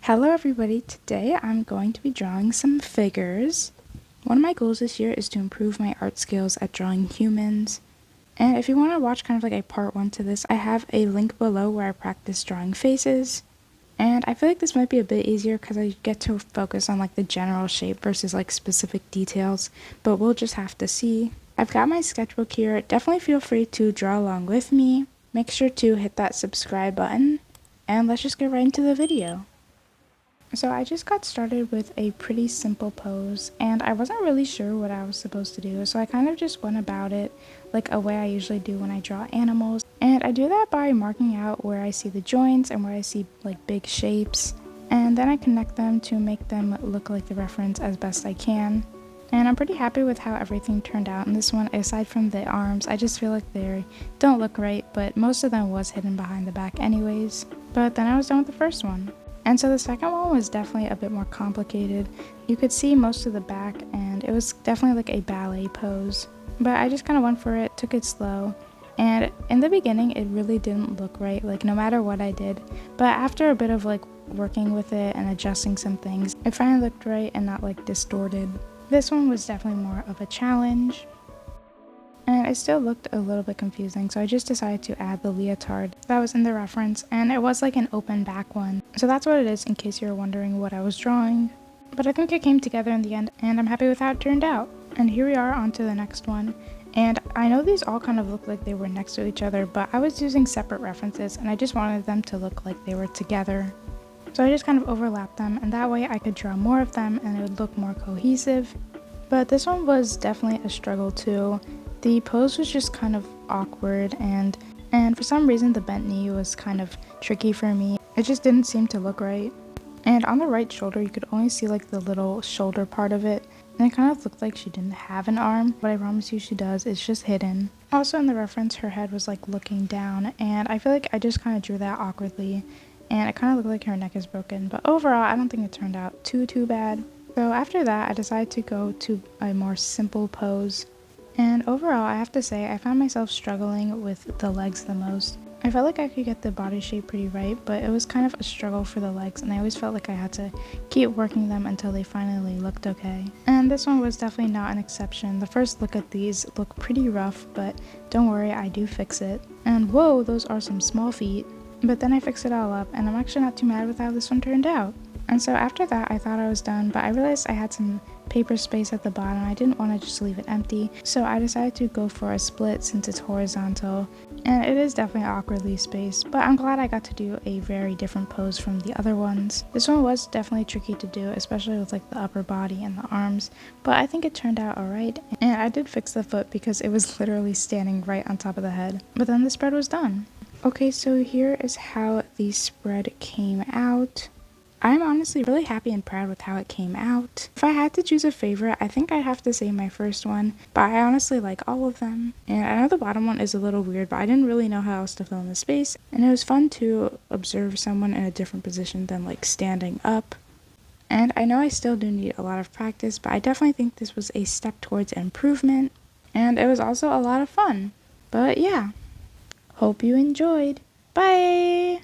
Hello everybody, today I'm going to be drawing some figures. One of my goals this year is to improve my art skills at drawing humans. And if you want to watch kind of like a part 1 to this, I have a link below where I practice drawing faces. And I feel like this might be a bit easier because I get to focus on like the general shape versus like specific details, but we'll just have to see. I've got my sketchbook here, definitely feel free to draw along with me. Make sure to hit that subscribe button, and let's just get right into the video. So I just got started with a pretty simple pose, and I wasn't really sure what I was supposed to do, so I kind of just went about it like a way I usually do when I draw animals. And I do that by marking out where I see the joints and where I see like big shapes, and then I connect them to make them look like the reference as best I can. And I'm pretty happy with how everything turned out in this one. Aside from the arms, I just feel like they don't look right, but most of them was hidden behind the back anyways. But then I was done with the first one. And so the second one was definitely a bit more complicated. You could see most of the back, and it was definitely like a ballet pose. But I just kind of went for it, took it slow. And in the beginning, it really didn't look right, like no matter what I did. But after a bit of like working with it and adjusting some things, it finally looked right and not like distorted. This one was definitely more of a challenge. And it still looked a little bit confusing, so I just decided to add the leotard that was in the reference, and it was like an open back one. So that's what it is, in case you're wondering what I was drawing. But I think it came together in the end, and I'm happy with how it turned out. And here we are on to the next one. And I know these all kind of look like they were next to each other, but I was using separate references, and I just wanted them to look like they were together. So I just kind of overlapped them, and that way I could draw more of them and it would look more cohesive. But this one was definitely a struggle too. The pose was just kind of awkward, and for some reason the bent knee was kind of tricky for me. It just didn't seem to look right. And on the right shoulder you could only see like the little shoulder part of it, and it kind of looked like she didn't have an arm, but I promise you she does, it's just hidden. Also in the reference her head was like looking down, and I feel like I just kind of drew that awkwardly, and it kind of looked like her neck is broken, but overall I don't think it turned out too bad. So after that I decided to go to a more simple pose. And overall, I have to say, I found myself struggling with the legs the most. I felt like I could get the body shape pretty right, but it was kind of a struggle for the legs, and I always felt like I had to keep working them until they finally looked okay. And this one was definitely not an exception. The first look at these look pretty rough, but don't worry, I do fix it. And whoa, those are some small feet. But then I fixed it all up, and I'm actually not too mad with how this one turned out. And so after that, I thought I was done, but I realized I had some paper space at the bottom. I didn't want to just leave it empty, so I decided to go for a split since it's horizontal, and it is definitely awkwardly spaced, but I'm glad I got to do a very different pose from the other ones. This one was definitely tricky to do, especially with like the upper body and the arms, but I think it turned out alright, and I did fix the foot because it was literally standing right on top of the head. But then the spread was done. Okay, so here is how the spread came out. I'm honestly really happy and proud with how it came out. If I had to choose a favorite, I think I'd have to say my first one, but I honestly like all of them. And I know the bottom one is a little weird, but I didn't really know how else to fill in the space, and it was fun to observe someone in a different position than like standing up. And I know I still do need a lot of practice, but I definitely think this was a step towards improvement, and it was also a lot of fun. But yeah, hope you enjoyed. Bye!